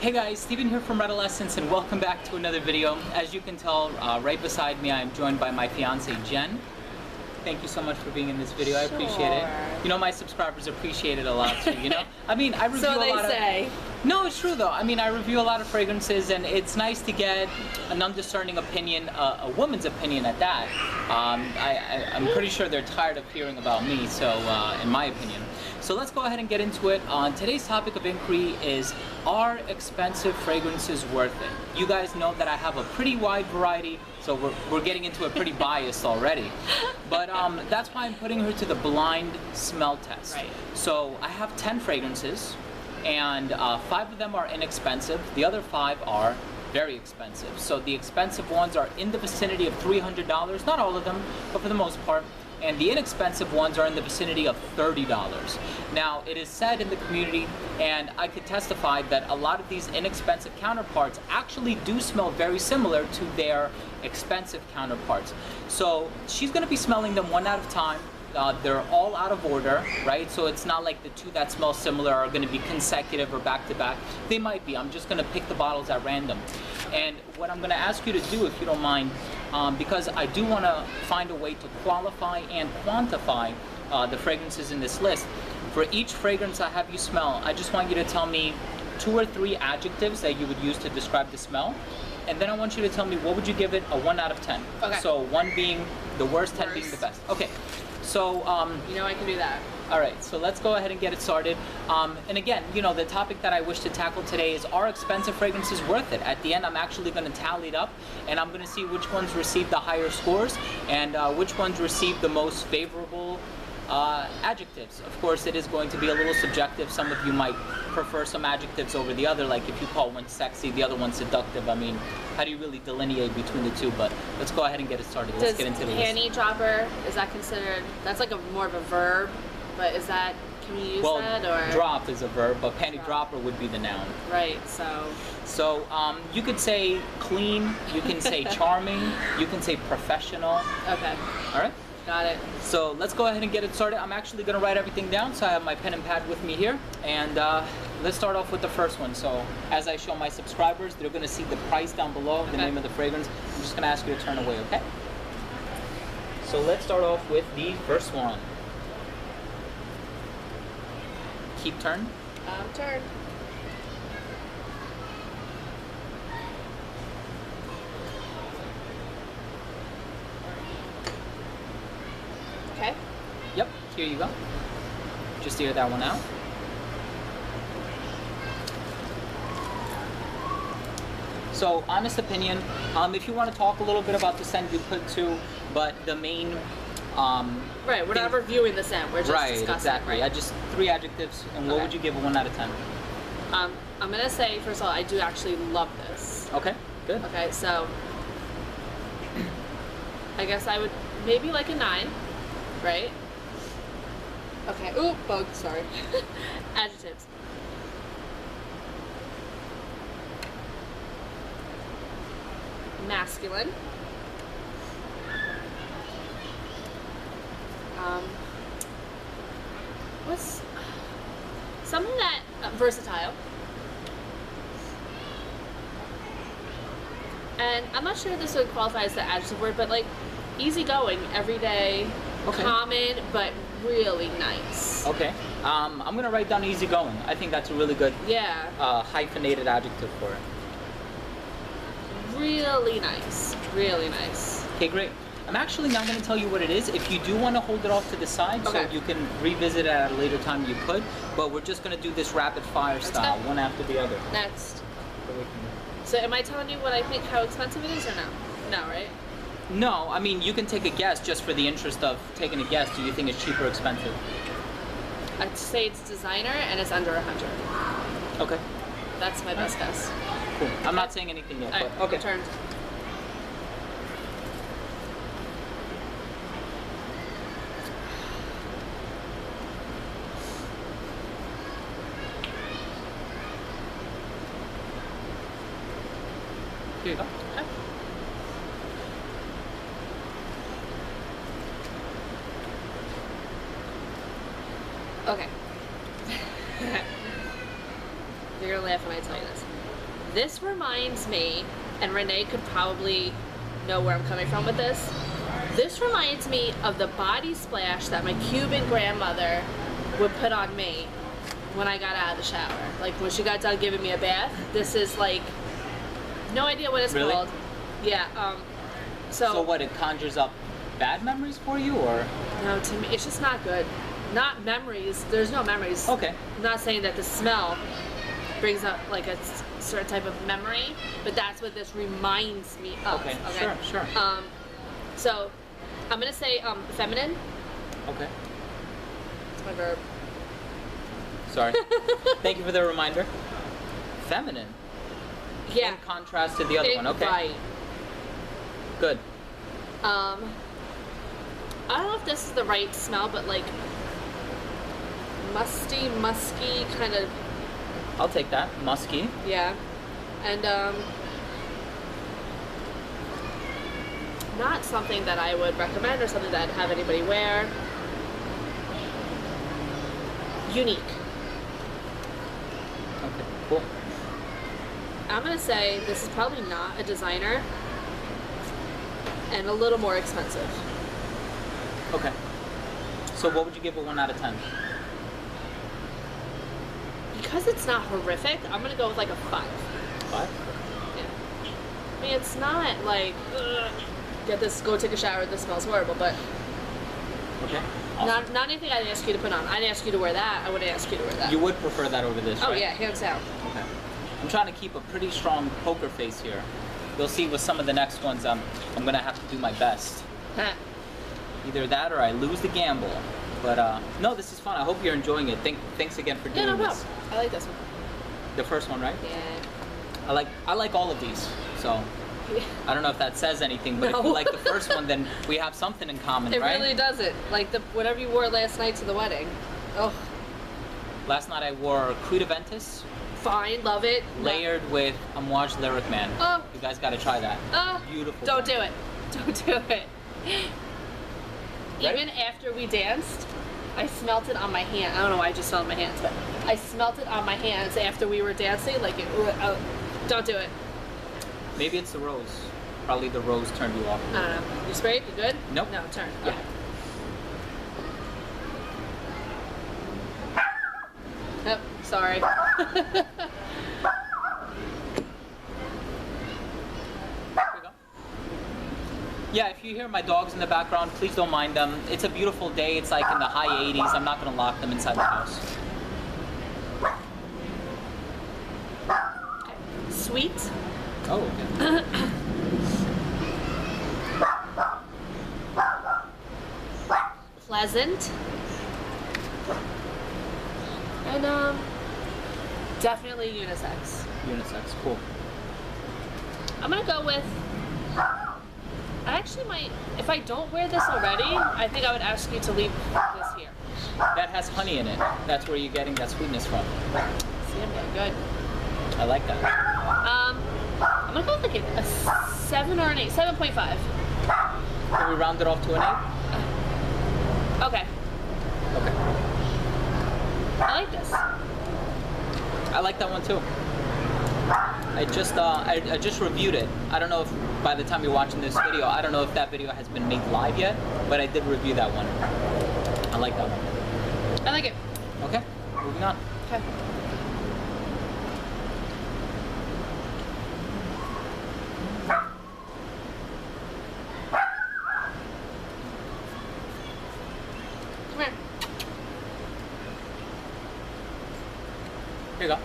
Hey guys, Steven here from Red Essence and welcome back to another video. As you can tell, right beside me I am joined by my fiance Jen. Thank you so much for being in this video. I appreciate it. You know, my subscribers appreciate it a lot too, you know? I mean, I review a lot of... No, it's true though. I mean, I review a lot of fragrances and it's nice to get an undiscerning opinion, a woman's opinion at that. I'm pretty sure they're tired of hearing about me, so in my opinion. So let's go ahead and get into it. Today's topic of inquiry is, are expensive fragrances worth it? You guys know that I have a pretty wide variety, so we're getting into it pretty biased already. But that's why I'm putting her to the blind smell test. Right. So I have 10 fragrances, and 5 of them are inexpensive. The other 5 are very expensive. So the expensive ones are in the vicinity of $300, not all of them, but for the most part. And the inexpensive ones are in the vicinity of $30. Now, it is said in the community, and I could testify, that a lot of these inexpensive counterparts actually do smell very similar to their expensive counterparts. So she's going to be smelling them one at a time. They're all out of order, right? So it's not like the 2 that smell similar are going to be consecutive or back to back. They might be. I'm just going to pick the bottles at random. And what I'm going to ask you to do, if you don't mind, because I do want to find a way to qualify and quantify the fragrances in this list. For each fragrance I have you smell, I just want you to tell me 2 or 3 adjectives that you would use to describe the smell. And then I want you to tell me, what would you give it a 1 out of 10? Okay. So 1 being the worst, 10 being the best. Okay. So, you know I can do that. All right, so let's go ahead and get it started. And again, you know, the topic that I wish to tackle today is, are expensive fragrances worth it? At the end, I'm actually going to tally it up, and I'm going to see which ones receive the higher scores and which ones receive the most favorable adjectives. Of course, it is going to be a little subjective. Some of you might prefer some adjectives over the other, like if you call one sexy, the other one seductive. I mean, how do you really delineate between the 2? But let's go ahead and get it started. Let's get into the list. Panty dropper, is that considered, that's like a more of a verb, but is that, can we use that, or? Drop is a verb, but panty dropper would be the noun. Right, so. So you could say clean, you can say charming, you can say professional. Okay. All right. Got it. So let's go ahead and get it started. I'm actually going to write everything down, so I have my pen and pad with me here. And let's start off with the first one. So as I show my subscribers, they're going to see the price down below, the name of the fragrance. I'm just going to ask you to turn away, okay? So let's start off with the first one. Keep turn. Turn. Okay. Yep, here you go. Just air that one out. So, honest opinion, if you want to talk a little bit about the scent, you could too, but the main... right, we're not reviewing the scent, we're just discussing. Exactly. Right. Just 3 adjectives, and what would you give a 1 out of 10? I'm going to say, first of all, I do actually love this. Okay, good. Okay, so, I guess I would maybe like a 9. Right? Okay. Ooh, bug, sorry. Adjectives. Masculine. What's something that versatile. And I'm not sure if this would qualify as the adjective word, but like easygoing, everyday. Okay. Common, but really nice. Okay. I'm going to write down easygoing. I think that's a really good hyphenated adjective for it. Really nice. Really nice. Okay, great. I'm actually not going to tell you what it is. If you do want to hold it off to the side, so you can revisit it at a later time, you could. But we're just going to do this rapid fire style, one after the other. Next. So am I telling you what I think, how expensive it is, or no? No, right? No, I mean, you can take a guess just for the interest of taking a guess. Do you think it's cheap or expensive? I'd say it's designer and it's under 100. Okay. That's my best guess. Cool. I'm not saying anything yet, but okay. Returned. Here you go. Okay. Okay. You're gonna laugh when I tell you this. This reminds me, and Renee could probably know where I'm coming from with this. This reminds me of the body splash that my Cuban grandmother would put on me when I got out of the shower. Like when she got done giving me a bath. This is like, no idea what it's Really? called. Yeah. So what? It conjures up bad memories for you, or? No, to me, it's just not good. Not memories. There's no memories. Okay. I'm not saying that the smell brings up like a certain type of memory, but that's what this reminds me of. Okay. Sure. So I'm gonna say feminine. Okay. It's my verb. Sorry. Thank you for the reminder. Feminine. Yeah. In contrast to the other one. Okay. Right. Good. I don't know if this is the right smell, but like musky kind of. I'll take that. Musky. Yeah. And not something that I would recommend or something that I'd have anybody wear. Unique. Okay. Cool. I'm gonna say this is probably not a designer and a little more expensive. Okay. So what would you give a 1 out of 10? Because it's not horrific, I'm gonna go with like a 5. 5? Yeah. I mean, it's not like, ugh, get this, go take a shower, this smells horrible, but Okay. Awesome. not anything I'd ask you to put on. I'd ask you to wear that, I wouldn't ask you to wear that. You would prefer that over this, Oh right? yeah, hands down. Okay. I'm trying to keep a pretty strong poker face here. You'll see with some of the next ones, I'm gonna have to do my best. Huh. Either that or I lose the gamble. But no, this is fun. I hope you're enjoying it. Thanks again for doing Yeah, no this. problem. I like this one. The first one, right? Yeah. I like all of these. So I don't know if that says anything, but if No. you like the first one, then we have something in common, It right? really doesn't. Like whatever you wore last night to the wedding. Oh, Last night I wore Creed Aventus, fine, love it. layered with Amouage Lyric Man. Oh. You guys gotta try that. Beautiful. Don't do it. Don't do it. Right? Even after we danced, I smelt it on my hand. I don't know why I just smelled my hands, but I smelt it on my hands after we were dancing. Like, don't do it. Maybe it's the rose. Probably the rose turned you off. I don't know. You sprayed? You good? Nope. No, turn. Yeah. Yep, sorry. Here we go. Yeah, if you hear my dogs in the background, please don't mind them. It's a beautiful day. It's like in the high 80s. I'm not going to lock them inside the house. Okay. Sweet. Oh, okay. Pleasant. And definitely unisex. Unisex, cool. I'm gonna go with, I actually might, if I don't wear this already, I think I would ask you to leave this here. That has honey in it. That's where you're getting that sweetness from. See, I'm getting good. I like that. I'm gonna go with like a 7 or an 8, 7.5. Can we round it off to an 8? Okay, Okay. I like this. I like that one too. I just reviewed it. I don't know if by the time you're watching this video, I don't know if that video has been made live yet, but I did review that one. I like that one. I like it. Okay, moving on. Okay. Come here. Here you go.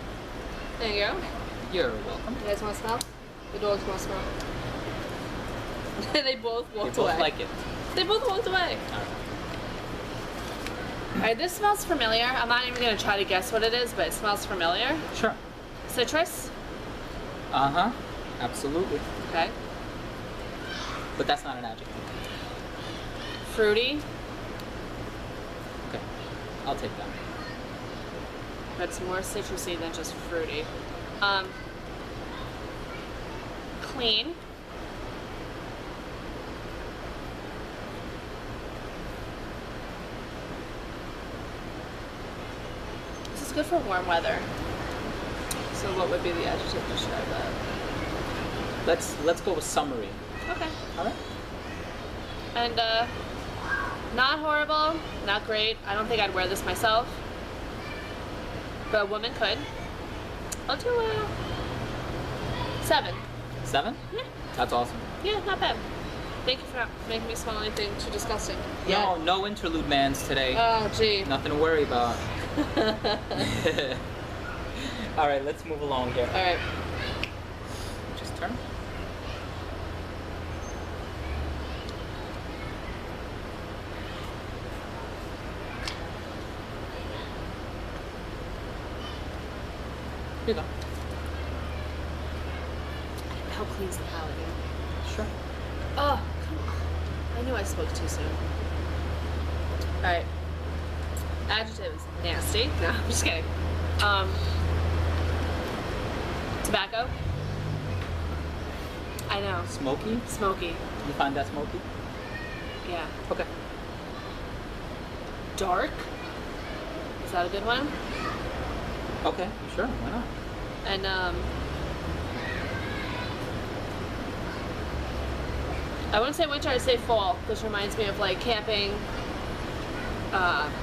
There you go. You're welcome. You guys want to smell? The dogs want to smell. They both They walked both away. like it. They both walked away. All right. Alright, this smells familiar. I'm not even going to try to guess what it is, but it smells familiar. Sure. Citrus? Uh-huh. Absolutely. Okay. But that's not an adjective. Fruity? Okay. I'll take that. But it's more citrusy than just fruity. Clean. This is good for warm weather. This So what would be the adjective to describe that? Let's go with summery. Okay. All right. And not horrible, not great. I don't think I'd wear this myself, but a woman could. I'll do a 7. 7? Yeah. That's awesome. Yeah, not bad. Thank you for not making me smell anything too disgusting. No, no interlude mans today. Oh, gee. Nothing to worry about. All right, let's move along here. All right. Just turn. Here you go. How clean's the palate? Sure. Oh, come on. I knew I spoke too soon. Alright. Adjective is nasty. No, I'm just kidding. Tobacco. I know. Smoky? Smoky. You find that smoky? Yeah. Okay. Dark. Is that a good one? Okay, sure, why not? And I wouldn't say winter, I'd say fall. This reminds me of like camping,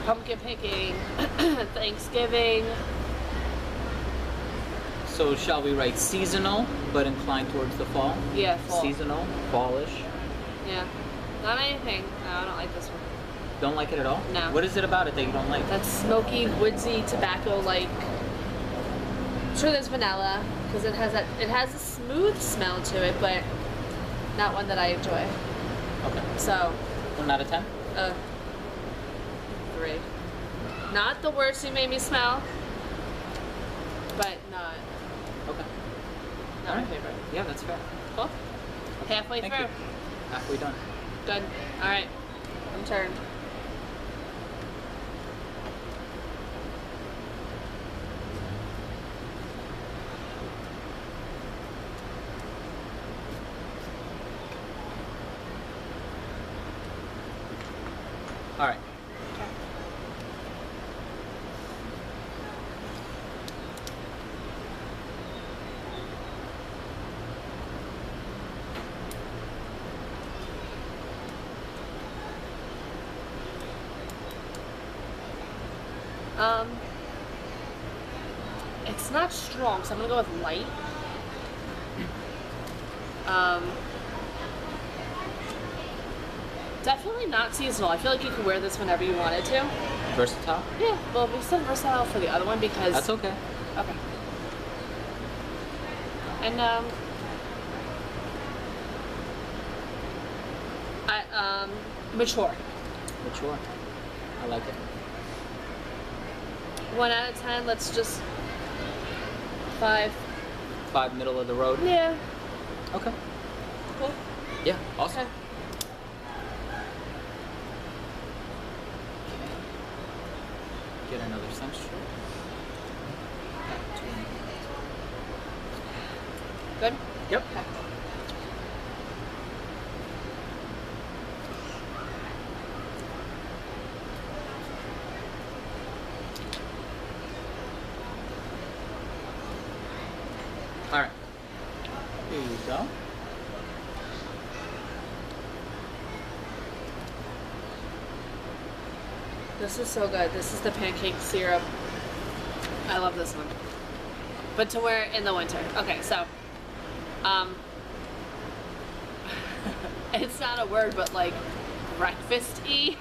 pumpkin picking, Thanksgiving. So shall we write seasonal, but inclined towards the fall? Yeah, fall. Seasonal, fallish. Yeah. Not anything. No, I don't like this one. Don't like it at all? No. What is it about it that you don't like? That's smoky, woodsy, tobacco-like. I'm sure there's vanilla, because it has a smooth smell to it, but not one that I enjoy. Okay. So, 1 out of 10? 3. Not the worst you made me smell, but not Okay. my Alright. favorite. Yeah, that's fair. Cool. Halfway Thank through. you. Halfway done. Good. All right. I'm turned. All right. It's not strong, so I'm gonna go with light. Definitely not seasonal. I feel like you could wear this whenever you wanted to. Versatile? Yeah, well, we said versatile for the other one because... That's okay. Okay. And, mature. Mature. I like it. 1 out of 10, let's just... 5. 5, middle of the road? Yeah. Okay. Cool. Yeah, awesome. Okay. Get another sunstripe. Good? Yep. Okay. All right. Here you go. This is so good. This is the pancake syrup. I love this one. But to wear in the winter. Okay, so, it's not a word, but like breakfast-y.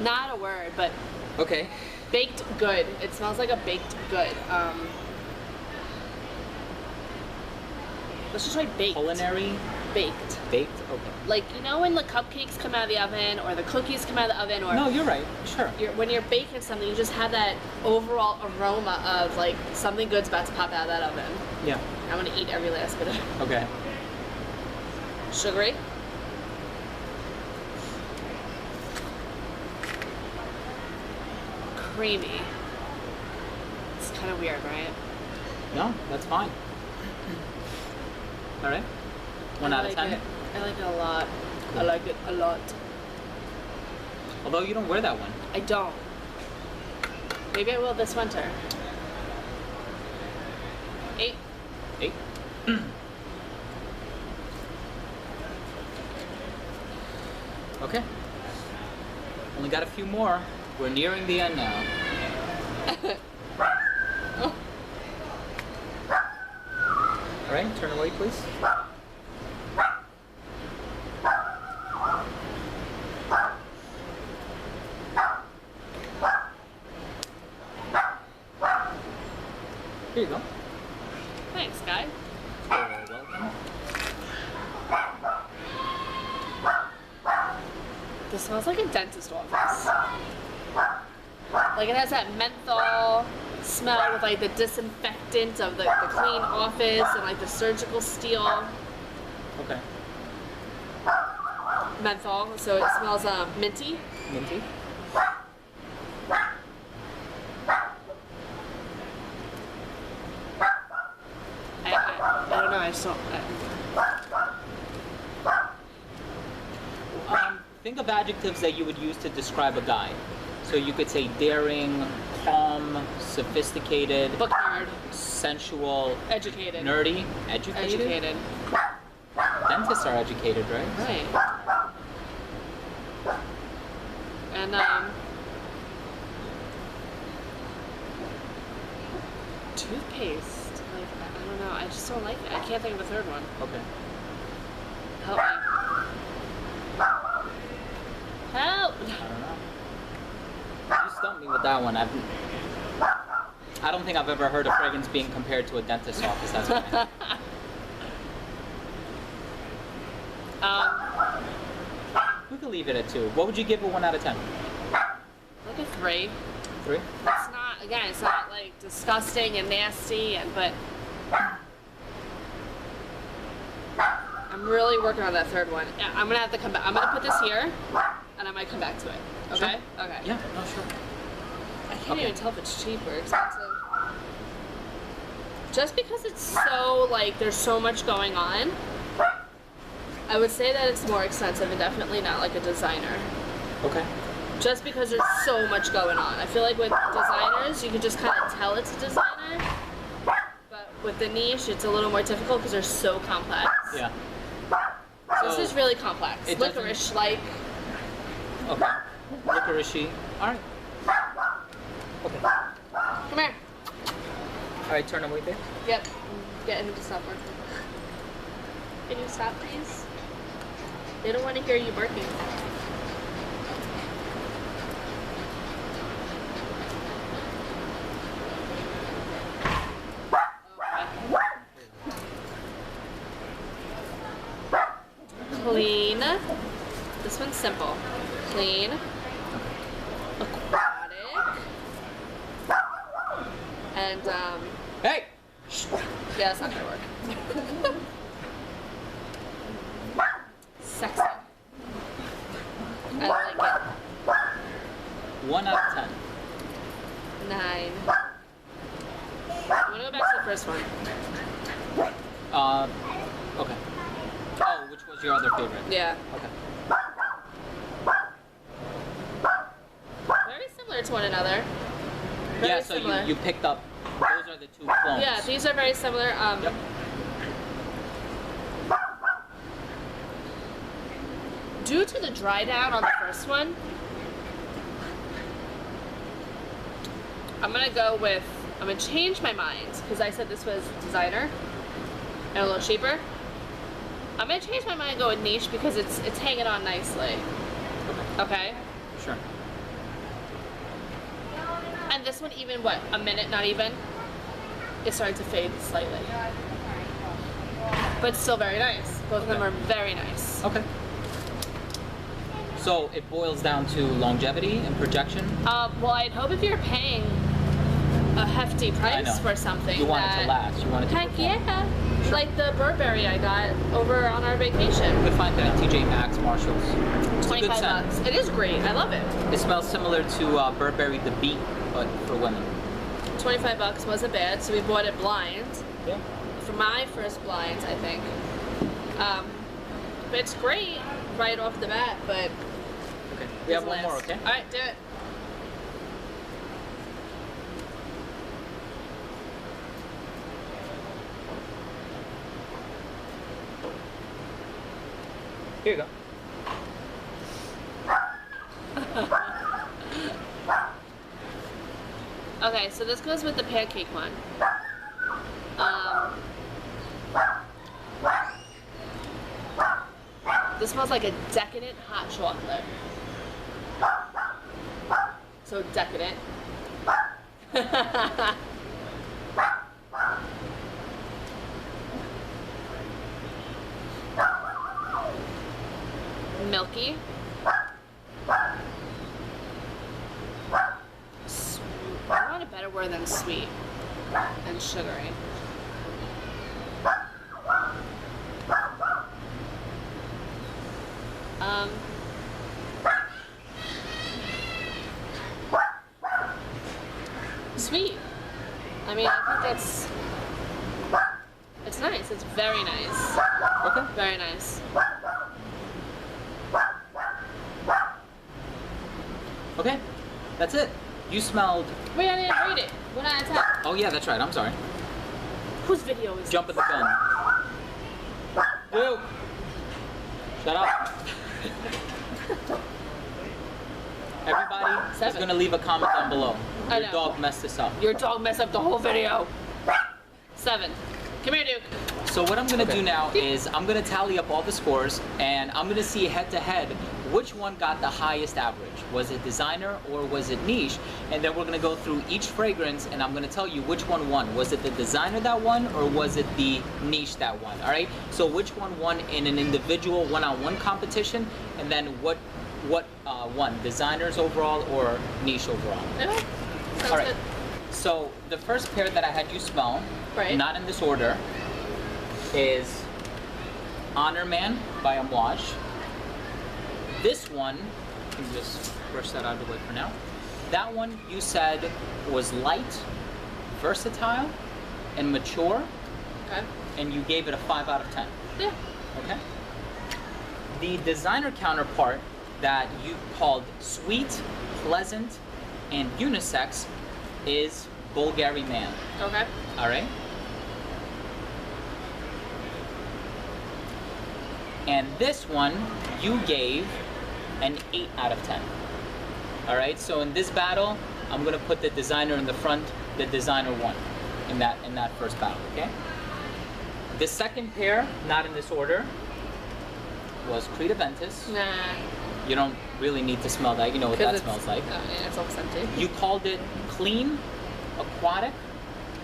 Not a word, but Okay. baked good. It smells like a baked good. Let's just try baked. Culinary, Baked. baked. Okay. Like, you know when the cupcakes come out of the oven or the cookies come out of the oven or No, you're right. Sure. when you're baking something, you just have that overall aroma of like something good's about to pop out of that oven. Yeah. I'm gonna eat every last bit of it. Okay. Sugary. Creamy. It's kind of weird, right? No, that's fine. All right. 1 out of 10. I like it a lot. I like it a lot. Although you don't wear that one. I don't. Maybe I will this winter. 8. 8. Okay. Only got a few more. We're nearing the end now. All right, turn away, please. Here you go. Thanks, guy. You're welcome. This smells like a dentist office. Like it has that menthol smell with like the disinfectant of the clean office and like the surgical steel Okay. menthol. So it smells minty. Minty. I don't know. I just don't. Think of adjectives that you would use to describe a guy. So you could say daring, calm, sophisticated, Book nerd. sensual, Educated. nerdy, educated. Educated. Dentists are educated, right? Right. And toothpaste. Like I don't know. I just don't like it. I can't think of a third one. Okay. Help me. Help! I don't know. You stumped me with that one. I don't think I've ever heard a fragrance being compared to a dentist's office. That's why. We could leave it at 2. What would you give a 1 out of 10? Like a 3. 3? It's not, again, it's not like disgusting and nasty, but I'm really working on that third one. Yeah, I'm gonna have to come back. I'm gonna put this here, and I might come back to it. Okay? Sure. Okay. Yeah, no, sure. I can't Okay. even tell if it's cheap or expensive. Just because it's so, like, there's so much going on, I would say that it's more expensive and definitely not like a designer. Okay. Just because there's so much going on. I feel like with designers, you can just kind of tell it's a designer. But with the niche, it's a little more difficult because they're so complex. Yeah. This So, is really complex. it doesn't- Licorice-like. Okay. Licorice-y. Alright. Okay. Come here. Alright, turn away there. Yep. Get him to stop working. Can you stop, please? They don't want to hear you barking. Clean. This one's simple. Clean. Aquatic. And, Hey! yeah, that's not gonna work. Sexy. I like it. 1 out of 10. 9. I'm gonna go back to the first one. Okay. Oh, which was your other favorite? Yeah. Okay. Very similar to one another. Very Yeah, so similar. you picked up, those are the 2 clones. Yeah, these are very similar. Yep. Due to the dry down on the first one, I'm gonna change my mind because I said this was designer and a little cheaper. I'm gonna change my mind and go with niche because it's hanging on nicely. Okay. Okay? Sure. And this one even, what, a minute, not even? It's starting to fade slightly. But still very nice. Both of them are very nice. Okay. So it boils down to longevity and projection. Well, I'd hope if you're paying a hefty I know. price for something You want it that, to last. You want it to heck perform. yeah. Like the Burberry I got over on our vacation. You could find that at TJ Maxx, Marshalls. It's a good 25 scent. bucks. It is great. I love it. It smells similar to Burberry The Beat, but for women. 25 bucks wasn't bad, so we bought it blind. Yeah. For my first blind, I think. But it's great right off the bat, but Okay. We have one more, last. okay? Alright, do it. Here you go. Okay, so this goes with the pancake one. This smells like a decadent hot chocolate. So decadent. Milky. I want a better word than sweet and sugary. Sweet. I mean, I think it's nice. It's very nice. Okay. Very nice. Okay, that's it. You smelled. Wait, I didn't read it. 1 out of 10. Oh yeah, that's right. I'm sorry. Whose video is Jumping the gun. Dude, shut up. Everybody is 7. gonna leave a comment down below. I Your know. dog messed this up. Your dog messed up the whole video. 7. Come here, Duke. So what I'm gonna do now is I'm gonna tally up all the scores and I'm gonna see head to head which one got the highest average. Was it designer or was it niche? And then we're gonna go through each fragrance and I'm gonna tell you which one won. Was it the designer that won or was it the niche that won? All right. So which one won in an individual one-on-one competition, and then what won? Designers overall or niche overall? Okay. Sounds All right. good. So the first pair that I had you smell, Right. not in this order, is Maurer Man by Amouage. This one, let me just brush that out of the way for now. That one you said was light, versatile, and mature, Okay. and you gave it a 5 out of 10. Yeah. Okay? The designer counterpart that you called sweet, pleasant, and unisex is Bvlgari Man. Okay. All right? And this one you gave an 8 out of 10. All right? So in this battle, I'm going to put the designer in the front. The designer won in that first battle, okay? The second pair, not in this order, was Aventus. Nah. You don't really need to smell that. You know what that smells like. Oh, yeah, it's almost empty. You called it clean, aquatic,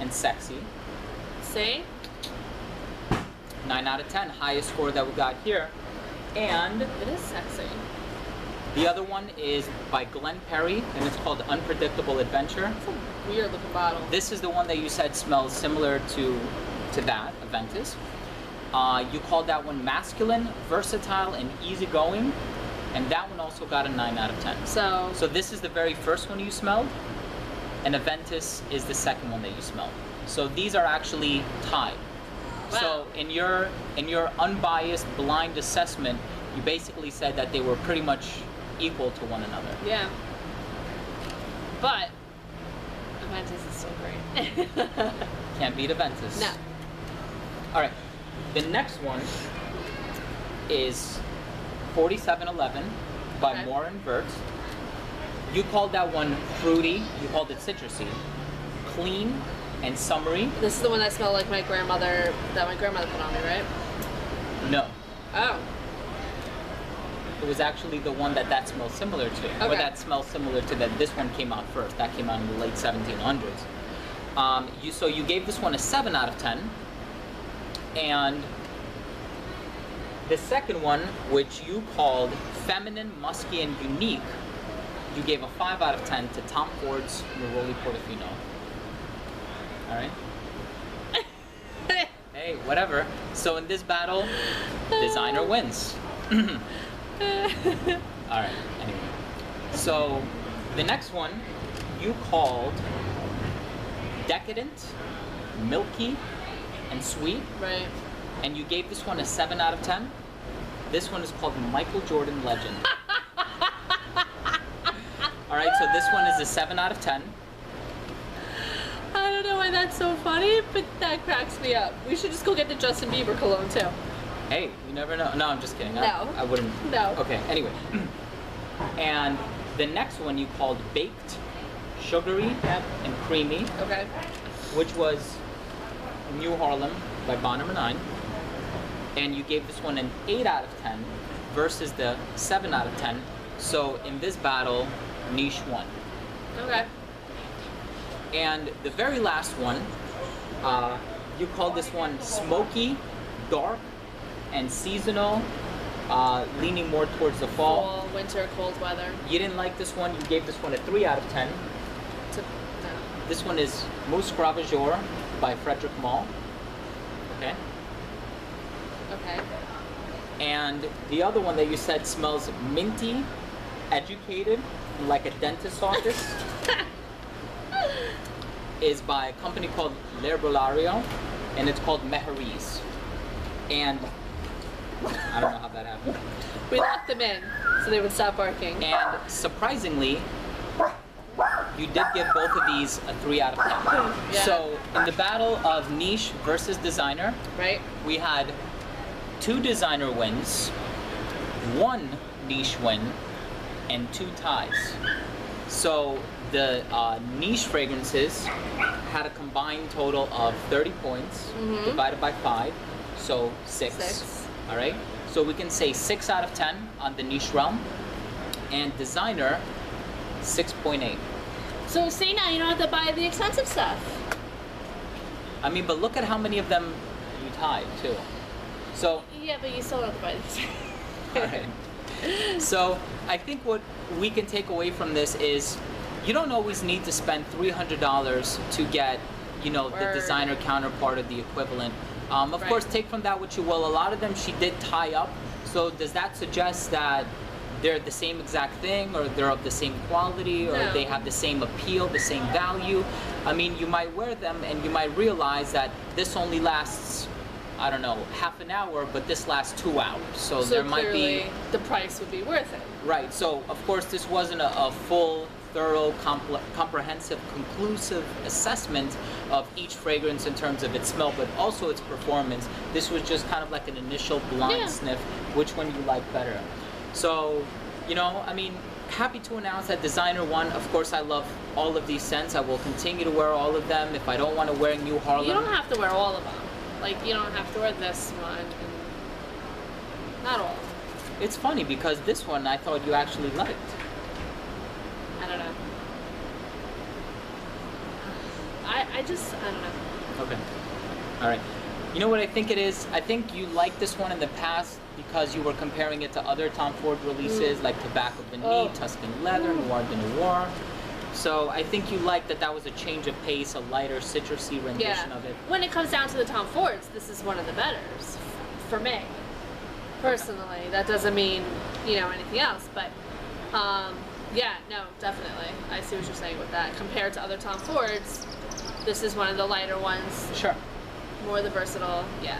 and sexy. See? 9 out of 10, highest score that we got here. And It is sexy. the other one is by Perri, and it's called Unpredictable Adventure. It's a weird looking bottle. This is the one that you said smells similar to that, Aventus. You called that one masculine, versatile, and easygoing. And that one also got a 9 out of 10. So this is the very first one you smelled, and Aventus is the second one that you smelled. So these are actually tied. Wow. So in your unbiased blind assessment, you basically said that they were pretty much equal to one another. yeah. But Aventus is so great. Can't beat Aventus. No. All right. The next one is 4711 by Okay. Maurer Wirtz. You called that one fruity. You called it citrusy, clean, and summery. This is the one that smelled like my grandmother, that my grandmother put on me, right? No, Oh. it was actually the one that smells similar to, or Okay. that smells similar to that. This one came out first. That came out in the late 1700s. So you gave this one a 7 out of 10, and the second one, which you called feminine, musky, and unique, you gave a 5 out of 10 to Tom Ford's Neroli Portofino. All right. Hey, whatever. So in this battle, designer wins. All right. Anyway, so the next one you called decadent, milky, and sweet, Right. and you gave this one a 7 out of 10. This one is called Michael Jordan Legend. All right. So this one is a 7 out of 10. I don't know why that's so funny, but that cracks me up. We should just go get the Justin Bieber cologne too. Hey, you never know. No, I'm just kidding. No. I wouldn't. No. Okay, anyway. And the next one you called baked, sugary, and creamy, Okay. which was New Haarlem by Bvlgari Man. And you gave this one an 8 out of 10 versus the 7 out of 10. So in this battle, Niche won. Okay. And the very last one, you called this one smoky, dark, and seasonal, leaning more towards the fall. Fall, winter, cold weather. You didn't like this one. You gave this one a 3 out of 10. No. This one is Musc Ravageur by Frederic Malle. Okay. Okay. And the other one that you said smells minty, educated, like a dentist's office, is by a company called Bvlgari, and it's called Meharees. And I don't know how that happened. We locked them in so they would stop barking. And surprisingly, you did give both of these a 3 out of 10. Yeah. So in the battle of niche versus designer, Right? we had 2 designer wins, 1 niche win, and 2 ties. So the niche fragrances had a combined total of 30 points divided by 5, so 6. All right. So we can say 6 out of 10 on the niche realm, and designer 6.8. So see, now you don't have to buy the expensive stuff. I mean, but look at how many of them you tied too. So Yeah, but you still don't have to buy these. alright. So I think what we can take away from this is you don't always need to spend $300 to get, you know, the Word. designer counterpart of the equivalent. Of Right. course, take from that what you will. A lot of them she did tie up. So does that suggest that they're the same exact thing, or they're of the same quality, or No. they have the same appeal, the same value? I mean, you might wear them and you might realize that this only lasts, I don't know, half an hour, but this lasts 2 hours. So, So there might clearly, be, the price would be worth it. right. So of course this wasn't a full, thorough, comprehensive, conclusive assessment of each fragrance in terms of its smell, but also its performance. This was just kind of like an initial blind Yeah. sniff, which one you like better. So, you know, I mean, happy to announce that designer won. Of course, I love all of these scents. I will continue to wear all of them. If I don't want to wear New Haarlem, You don't have to wear all of them. Like, you don't have to wear this one. And not all. it's funny because this one I thought you actually liked. I don't know. I don't know. Okay. All right. You know what I think it is? I think you liked this one in the past because you were comparing it to other Tom Ford releases like Tobacco Beneath, Oh. Tuscan Leather, Noir de Noir. So I think you liked that was a change of pace, a lighter, citrusy rendition Yeah. of it. When it comes down to the Tom Fords, this is one of the betters for me. Personally. That doesn't mean, you know, anything else, but yeah, no, definitely. I see what you're saying with that. Compared to other Tom Fords, this is one of the lighter ones, Sure. more the versatile. Yeah.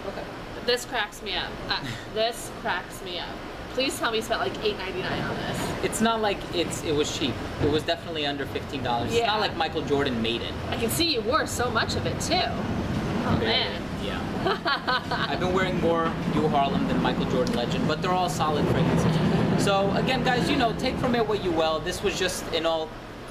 Okay. But this cracks me up. This cracks me up. Please tell me you spent like $8.99 on this. It's not like it was cheap. It was definitely under $15. It's Yeah. not like Michael Jordan made it. I can see you wore so much of it too. Oh man. Yeah. I've been wearing more New Haarlem than Michael Jordan Legend, but they're all solid fragrances. So again, guys, you know, take from it what you will. This was just in all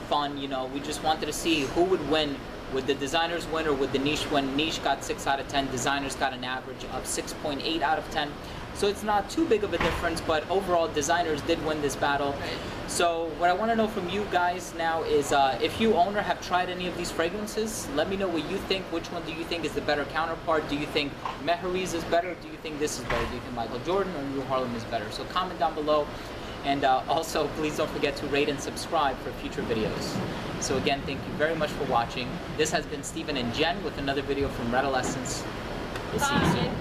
fun, you know. We just wanted to see who would win. Would the designers win or would the niche win? Niche got 6 out of 10. Designers got an average of 6.8 out of 10. So it's not too big of a difference, but overall designers did win this battle. Right. So what I want to know from you guys now is if you own or have tried any of these fragrances, let me know what you think. Which one do you think is the better counterpart? Do you think Meharees is better? Do you think this is better? Do you think Michael Jordan or New Haarlem is better? So comment down below. And also, please don't forget to rate and subscribe for future videos. So again, thank you very much for watching. This has been Stephen and Jen with another video from Red Essence. We'll see you soon. Bye.